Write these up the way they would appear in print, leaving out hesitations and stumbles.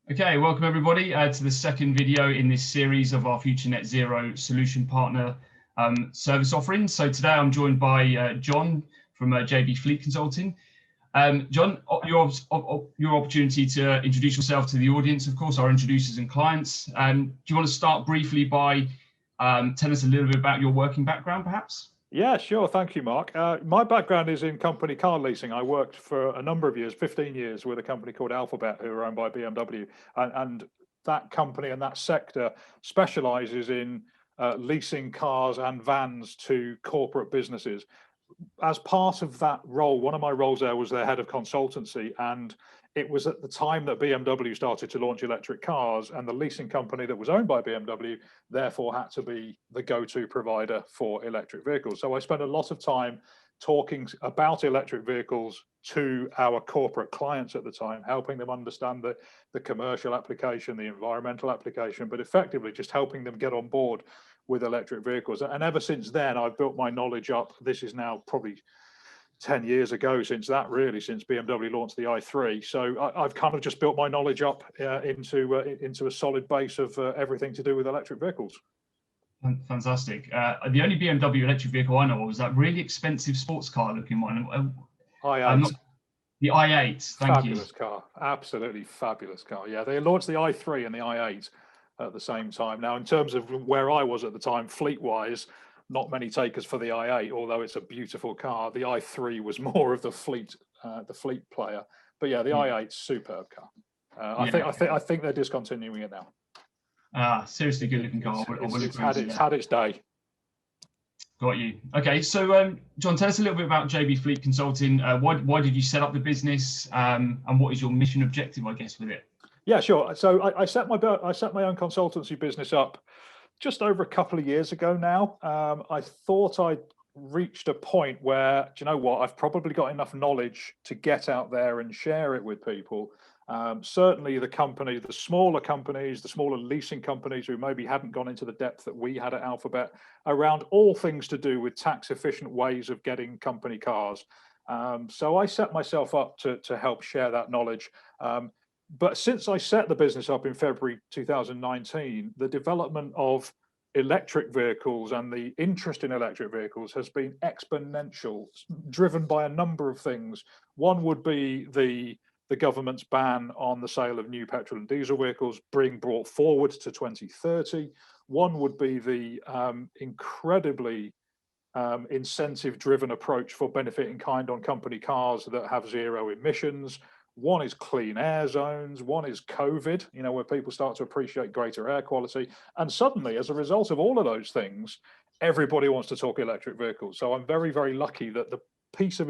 Okay, welcome everybody to the second video in this series of our Future Net Zero Solution Partner service offerings. So today I'm joined by Jon from JB Fleet Consulting. Jon, your opportunity to introduce yourself to the audience, of course, our introducers and clients. Do you want to start briefly by telling us a little bit about your working background, perhaps? Yeah, sure. Thank you, Mark. My background is in company car leasing. I worked for a number of years, 15 years, with a company called Alphabet, who are owned by BMW. And that company and that sector specializes in leasing cars and vans to corporate businesses. As part of that role, one of my roles there was their head of consultancy, and it was at the time that BMW started to launch electric cars, and the leasing company that was owned by BMW therefore had to be the go-to provider for electric vehicles. So I spent a lot of time talking about electric vehicles to our corporate clients at the time, helping them understand the commercial application, the environmental application, but effectively just helping them get on board with electric vehicles. And ever since then, I've built my knowledge up. This is now probably 10 years ago since BMW launched the i3. So I've kind of just built my knowledge up into a solid base of everything to do with electric vehicles. Fantastic. The only BMW electric vehicle I know of was that really expensive sports car looking one. i8. The i8, thank you. Fabulous car, absolutely fabulous car. Yeah, they launched the i3 and the i8 at the same time. Now, in terms of where I was at the time, fleet-wise, not many takers for the i8, although it's a beautiful car. The i3 was more of the fleet player. But yeah, the i8's superb car. I think they're discontinuing it now. Seriously good looking car. It's had its day. Got you. Okay, so Jon, tell us a little bit about JB Fleet Consulting. Why did you set up the business, and what is your mission objective, I guess, with it? Yeah, sure. So I set my own consultancy business up just over a couple of years ago now. I thought I'd reached a point where, do you know what, I've probably got enough knowledge to get out there and share it with people. Certainly the smaller companies, the smaller leasing companies who maybe hadn't gone into the depth that we had at Alphabet around all things to do with tax efficient ways of getting company cars. So I set myself up to help share that knowledge. But since I set the business up in February 2019, the development of electric vehicles and the interest in electric vehicles has been exponential, driven by a number of things. One would be the government's ban on the sale of new petrol and diesel vehicles being brought forward to 2030. One would be the incredibly incentive-driven approach for benefit in kind on company cars that have zero emissions. One is clean air zones, one is COVID, where people start to appreciate greater air quality. And suddenly, as a result of all of those things, everybody wants to talk electric vehicles. So I'm very, very lucky that the piece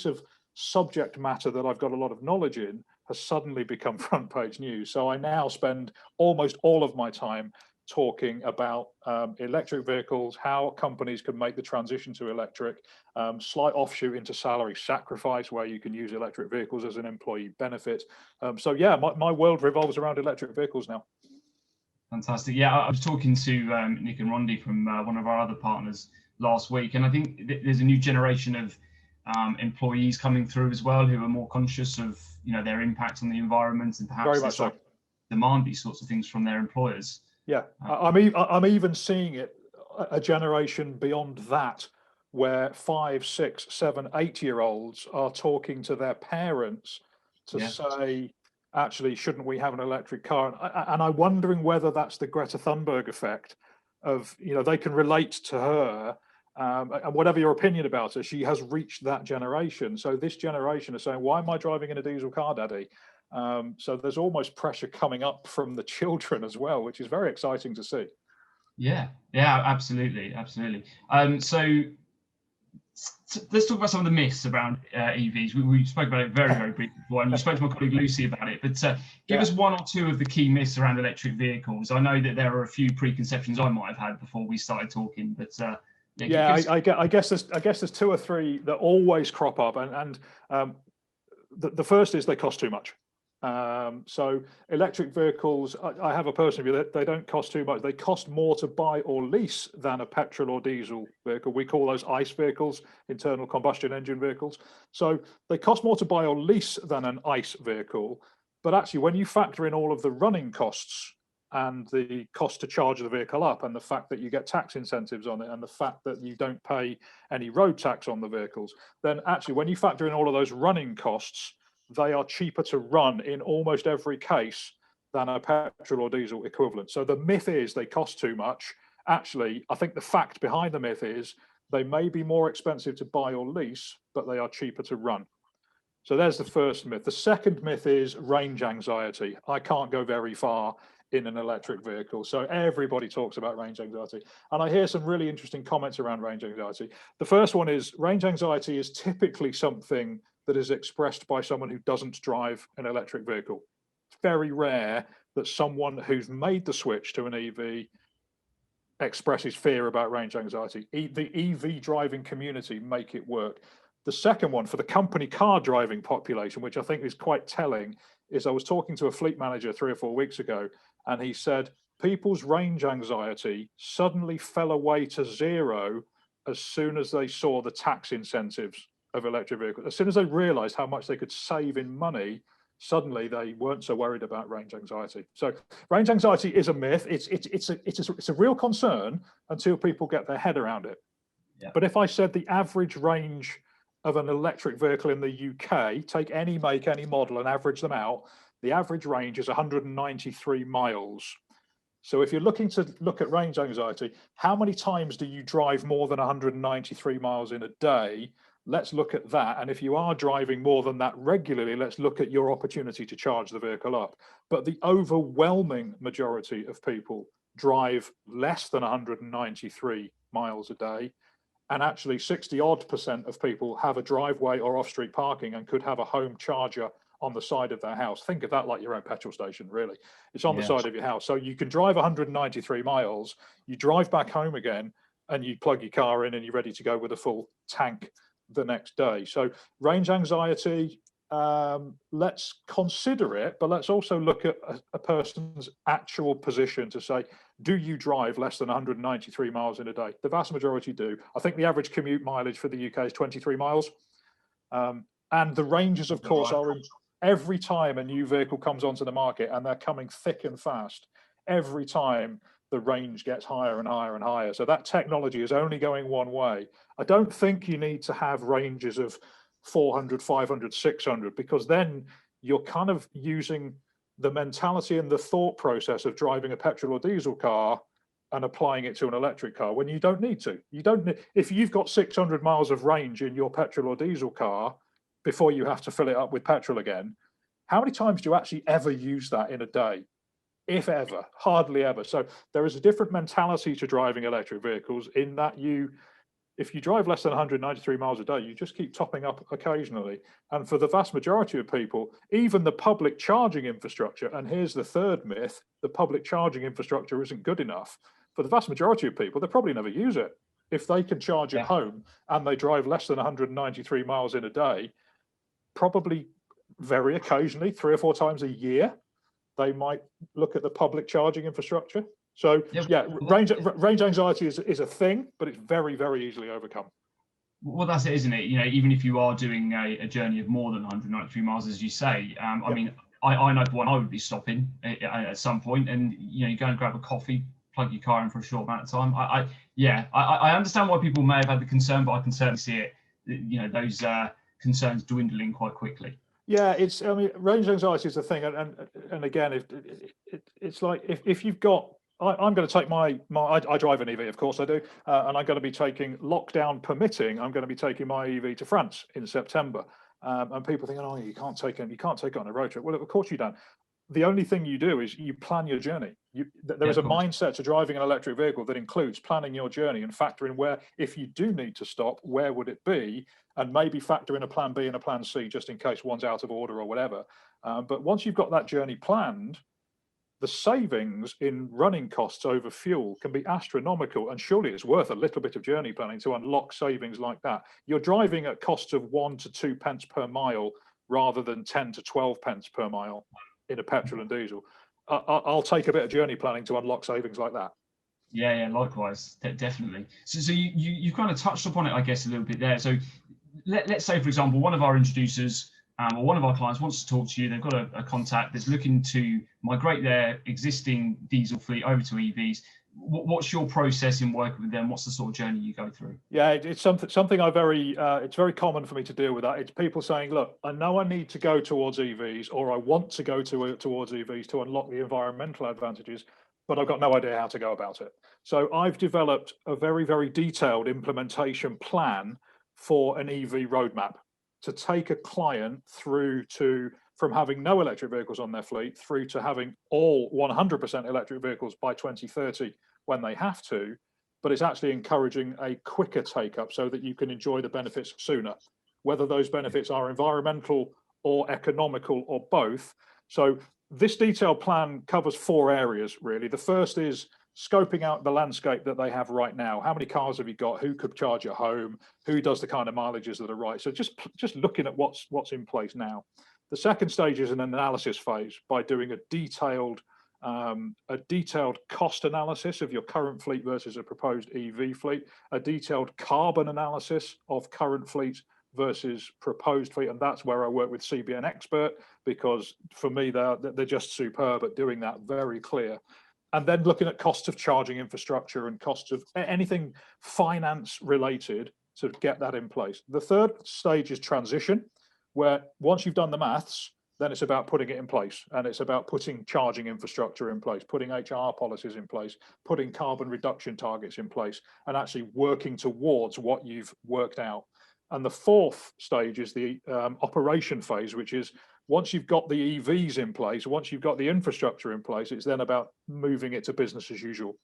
of subject matter that I've got a lot of knowledge in has suddenly become front page news. So I now spend almost all of my time talking about electric vehicles, how companies can make the transition to electric, slight offshoot into salary sacrifice, where you can use electric vehicles as an employee benefit. So yeah, my world revolves around electric vehicles now. Fantastic. Yeah, I was talking to Nick and Rondi from one of our other partners last week, and I think there's a new generation of employees coming through as well who are more conscious of their impact on the environment, and perhaps demand these sorts of things from their employers. Yeah, I'm even seeing it a generation beyond that, where 5, 6, 7, 8-year-olds are talking to their parents to say, actually, shouldn't we have an electric car? And I'm wondering whether that's the Greta Thunberg effect of, they can relate to her, and whatever your opinion about her, she has reached that generation. So this generation is saying, why am I driving in a diesel car, Daddy? So there's almost pressure coming up from the children as well, which is very exciting to see. Yeah, absolutely. So let's talk about some of the myths around EVs. We spoke about it very, very briefly before, and you spoke to my colleague Lucy about it, but give us one or two of the key myths around electric vehicles. I know that there are a few preconceptions I might have had before we started talking, but I guess there's 2 or 3 that always crop up, and the first is they cost too much. So electric vehicles, I have a personal view that they don't cost too much. They cost more to buy or lease than a petrol or diesel vehicle. We call those ICE vehicles, internal combustion engine vehicles. So they cost more to buy or lease than an ICE vehicle. But actually, when you factor in all of the running costs and the cost to charge the vehicle up, and the fact that you get tax incentives on it, and the fact that you don't pay any road tax on the vehicles, then actually when you factor in all of those running costs, they are cheaper to run in almost every case than a petrol or diesel equivalent. So the myth is they cost too much. Actually, I think the fact behind the myth is they may be more expensive to buy or lease, but they are cheaper to run. So there's the first myth. The second myth is range anxiety. I can't go very far in an electric vehicle. So everybody talks about range anxiety. And I hear some really interesting comments around range anxiety. The first one is range anxiety is typically something that is expressed by someone who doesn't drive an electric vehicle. It's very rare that someone who's made the switch to an EV expresses fear about range anxiety. The EV driving community make it work. The second one, for the company car driving population, which I think is quite telling, is I was talking to a fleet manager 3 or 4 weeks ago, and he said people's range anxiety suddenly fell away to zero as soon as they saw the tax incentives of electric vehicles. As soon as they realized how much they could save in money, suddenly they weren't so worried about range anxiety. So range anxiety is a myth. It's a real concern until people get their head around it. Yeah. But if I said the average range of an electric vehicle in the UK, take any make, any model and average them out, the average range is 193 miles. So if you're looking to look at range anxiety, how many times do you drive more than 193 miles in a day? Let's look at that. And if you are driving more than that regularly, let's look at your opportunity to charge the vehicle up. But the overwhelming majority of people drive less than 193 miles a day. And actually 60% of people have a driveway or off-street parking and could have a home charger on the side of their house. Think of that like your own petrol station, really. It's on the side of your house. So you can drive 193 miles, you drive back home again, and you plug your car in and you're ready to go with a full tank the next day. So range anxiety, let's consider it, but let's also look at a person's actual position to say, do you drive less than 193 miles in a day? The vast majority do. I think the average commute mileage for the UK is 23 miles. And the ranges, of course, are every time a new vehicle comes onto the market, and they're coming thick and fast, every time the range gets higher and higher and higher. So that technology is only going one way. I don't think you need to have ranges of 400, 500, 600, because then you're kind of using the mentality and the thought process of driving a petrol or diesel car and applying it to an electric car when you don't need to. You don't need, if you've got 600 miles of range in your petrol or diesel car before you have to fill it up with petrol again, how many times do you actually ever use that in a day? If ever, hardly ever. So there is a different mentality to driving electric vehicles in that if you drive less than 193 miles a day, you just keep topping up occasionally. And for the vast majority of people, even the public charging infrastructure, and here's the third myth, the public charging infrastructure isn't good enough. For the vast majority of people, they probably never use it. If they can charge at home and they drive less than 193 miles in a day, probably very occasionally, 3 or 4 times a year, they might look at the public charging infrastructure. So range anxiety is a thing, but it's very, very easily overcome. Well, that's it, isn't it? You know, even if you are doing a journey of more than 193 miles, as you say, I mean, I know one I would be stopping at some point, and you go and grab a coffee, plug your car in for a short amount of time. I understand why people may have had the concern, but I can certainly see it. Those concerns dwindling quite quickly. Yeah, I mean, range anxiety is a thing, and again, it's like if you've got, I'm going to take I drive an EV, of course I do, and I'm going to be taking, lockdown permitting, I'm going to be taking my EV to France in September, and people think, oh, you can't take it on a road trip. Well, of course you don't. The only thing you do is you plan your journey. There is a mindset to driving an electric vehicle that includes planning your journey and factoring where, if you do need to stop, where would it be? And maybe factor in a plan B and a plan C just in case one's out of order or whatever. But once you've got that journey planned, the savings in running costs over fuel can be astronomical. And surely it's worth a little bit of journey planning to unlock savings like that. You're driving at costs of 1 to 2 pence per mile rather than 10 to 12 pence per mile in a petrol and diesel. I'll take a bit of journey planning to unlock savings like that. Yeah, likewise, definitely. So you kind of touched upon it, I guess, a little bit there. So let's say, for example, one of our introducers or one of our clients wants to talk to you, they've got a contact that's looking to migrate their existing diesel fleet over to EVs. What's your process in working with them? What's the sort of journey you go through? Yeah, it's something it's very common for me to deal with that. It's people saying, look, I know I need to go towards EVs, or I want to go towards EVs to unlock the environmental advantages, but I've got no idea how to go about it. So I've developed a very, very detailed implementation plan for an EV roadmap to take a client through to from having no electric vehicles on their fleet through to having all 100% electric vehicles by 2030 when they have to, but it's actually encouraging a quicker take up so that you can enjoy the benefits sooner, whether those benefits are environmental or economical or both. So this detailed plan covers 4 areas, really. The first is scoping out the landscape that they have right now. How many cars have you got? Who could charge at home? Who does the kind of mileages that are right? So just looking at what's in place now. The second stage is an analysis phase by doing a detailed cost analysis of your current fleet versus a proposed EV fleet, a detailed carbon analysis of current fleet versus proposed fleet, and that's where I work with CBN Expert, because for me they're just superb at doing that very clear. And then looking at costs of charging infrastructure and costs of anything finance related to get that in place. The third stage is transition, where once you've done the maths, then it's about putting it in place, and it's about putting charging infrastructure in place, putting HR policies in place, putting carbon reduction targets in place, and actually working towards what you've worked out. And the fourth stage is the operation phase, which is once you've got the EVs in place, once you've got the infrastructure in place, it's then about moving it to business as usual.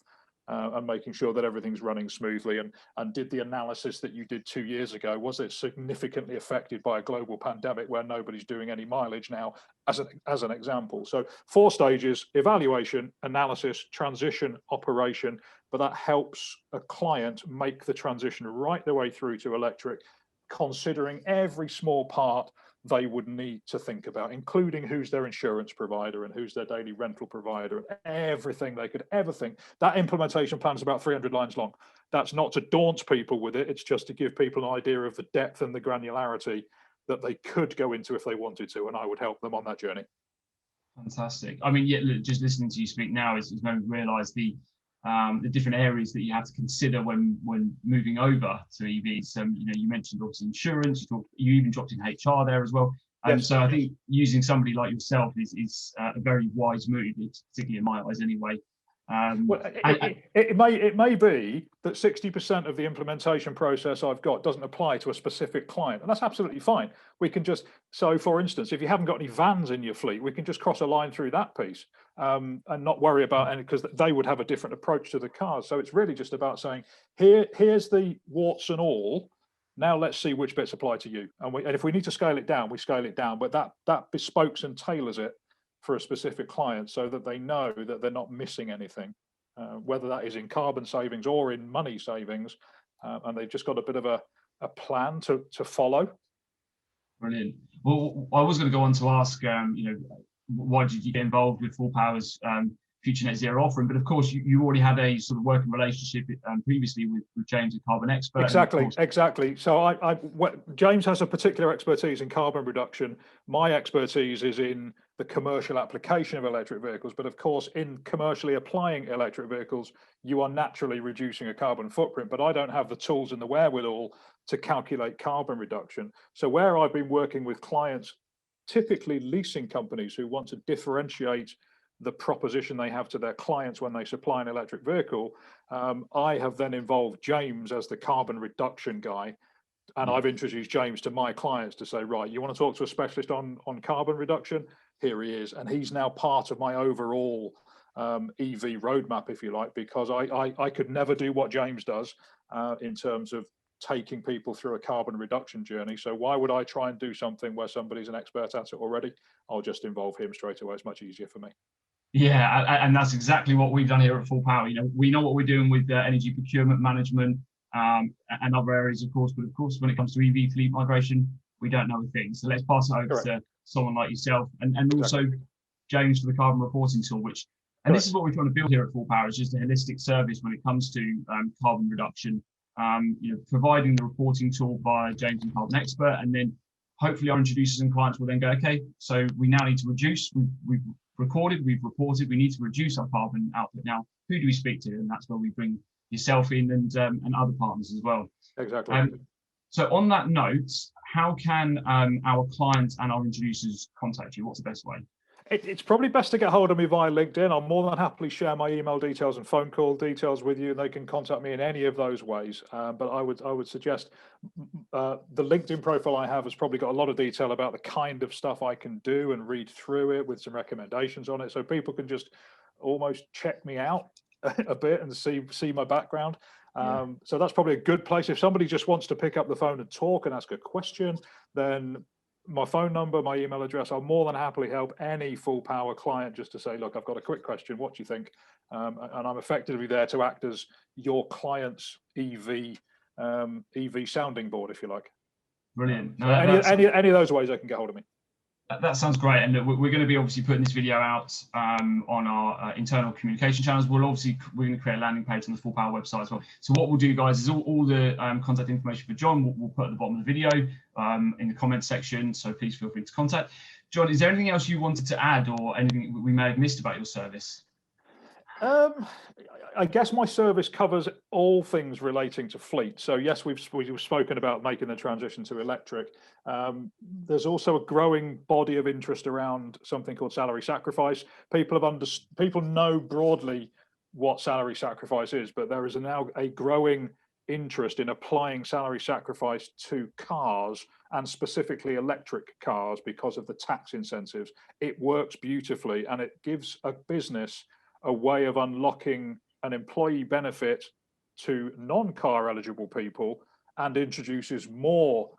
And making sure that everything's running smoothly. And did the analysis that you did 2 years ago, was it significantly affected by a global pandemic where nobody's doing any mileage now, as an example? So 4 stages: evaluation, analysis, transition, operation. But that helps a client make the transition right the way through to electric, considering every small part they would need to think about, including who's their insurance provider and who's their daily rental provider and everything they could ever think. That implementation plan is about 300 lines long. That's not to daunt people with it. It's just to give people an idea of the depth and the granularity that they could go into if they wanted to, and I would help them on that journey. Fantastic. I mean, yeah, just listening to you speak now is made me realise the different areas that you have to consider when moving over to EVs. You mentioned obviously insurance. You even dropped in HR there as well. Yes. So I think using somebody like yourself is a very wise move, particularly in my eyes, anyway. Well, it may be that 60% of the implementation process I've got doesn't apply to a specific client, and that's absolutely fine. We can just, so for instance, if you haven't got any vans in your fleet, we can just cross a line through that piece and not worry about any, because they would have a different approach to the cars. So it's really just about saying, here's the warts and all. Now let's see which bits apply to you, and if we need to scale it down, we scale it down. But that bespokes and tailors it for a specific client so that they know that they're not missing anything, whether that is in carbon savings or in money savings, and they've just got a bit of a plan to follow. Brilliant. Well, I was going to go on to ask, why did you get involved with Full Power's Future Net Zero offering? But of course, you already had a sort of working relationship previously with James at Carbon Expert. Exactly. So James has a particular expertise in carbon reduction. My expertise is in the commercial application of electric vehicles. But of course, in commercially applying electric vehicles, you are naturally reducing a carbon footprint. But I don't have the tools and the wherewithal to calculate carbon reduction. So where I've been working with clients, typically leasing companies who want to differentiate the proposition they have to their clients when they supply an electric vehicle, I have then involved James as the carbon reduction guy. And I've introduced James to my clients to say, right, you want to talk to a specialist on carbon reduction? Here he is. And he's now part of my overall EV roadmap, if you like, because I could never do what James does in terms of taking people through a carbon reduction journey. So why would I try and do something where somebody's an expert at it already? I'll just involve him straight away. It's much easier for me. Yeah, and that's exactly what we've done here at Full Power. We know what we're doing with energy procurement management and other areas, of course. But of course, when it comes to EV fleet migration, we don't know a thing. So let's pass it over to someone like yourself, and also James for the carbon reporting tool. This is what we're trying to build here at Full Power. Is just a holistic service when it comes to carbon reduction. Providing the reporting tool via James and Carbon Expert, and then hopefully our introducers and clients will then go, okay, so we now need to reduce, we've recorded, we've reported, we need to reduce our carbon output now. Who do we speak to? And that's where we bring yourself in and other partners as well. Exactly. So on that note, how can our clients and our introducers contact you? What's the best way? It's probably best to get hold of me via LinkedIn. I'll more than happily share my email details and phone call details with you. They can contact me in any of those ways. But I would suggest the LinkedIn profile I have has probably got a lot of detail about the kind of stuff I can do and read through it with some recommendations on it, so people can just almost check me out a bit and see my background. So that's probably a good place. If somebody just wants to pick up the phone and talk and ask a question, then my phone number, my email address, I'll more than happily help any full power client just to say, look, I've got a quick question. What do you think? And I'm effectively there to act as your client's EV sounding board, if you like. Brilliant. So any of those ways I can get hold of me. That sounds great, and we're going to be obviously putting this video out on our internal communication channels. We're going to create a landing page on the Full Power website as well. So what we'll do, guys, is all the contact information for John we'll put at the bottom of the video in the comments section. So please feel free to contact. John, is there anything else you wanted to add, or anything we may have missed about your service? I guess my service covers all things relating to fleet. So yes, we've spoken about making the transition to electric. There's also a growing body of interest around something called salary sacrifice. People know broadly what salary sacrifice is, but there is now a growing interest in applying salary sacrifice to cars, and specifically electric cars, because of the tax incentives. It works beautifully, and it gives a business a way of unlocking an employee benefit to non-car eligible people and introduces more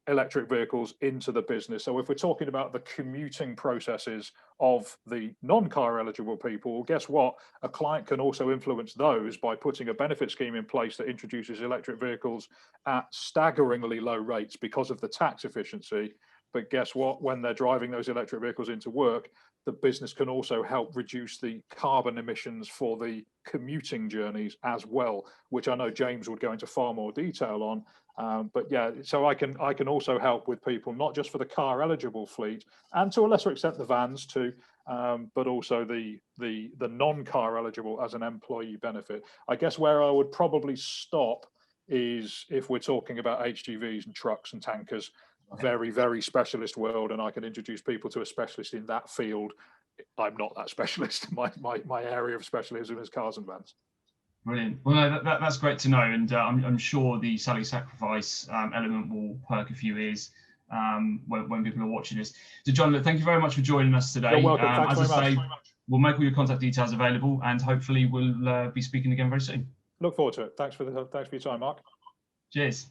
electric vehicles into the business. So if we're talking about the commuting processes of the non-car eligible people, well, guess what? A client can also influence those by putting a benefit scheme in place that introduces electric vehicles at staggeringly low rates because of the tax efficiency. But guess what? When they're driving those electric vehicles into work, the business can also help reduce the carbon emissions for the commuting journeys as well, which I know James would go into far more detail on. But yeah, so I can also help with people, not just for the car eligible fleet, and to a lesser extent the vans too, but also the non-car eligible as an employee benefit. I guess where I would probably stop is if we're talking about HGVs and trucks and tankers. Very, very specialist world, and I can introduce people to a specialist in that field. I'm not that specialist. My area of specialism is cars and vans. Brilliant. Well, no, that's great to know, and I'm sure the salary sacrifice element will perk a few ears when people are watching this. So, John, thank you very much for joining us today. You're welcome. Thanks as I say, very much. We'll make all your contact details available, and hopefully we'll be speaking again very soon. Look forward to it. Thanks for your time, Mark. Cheers.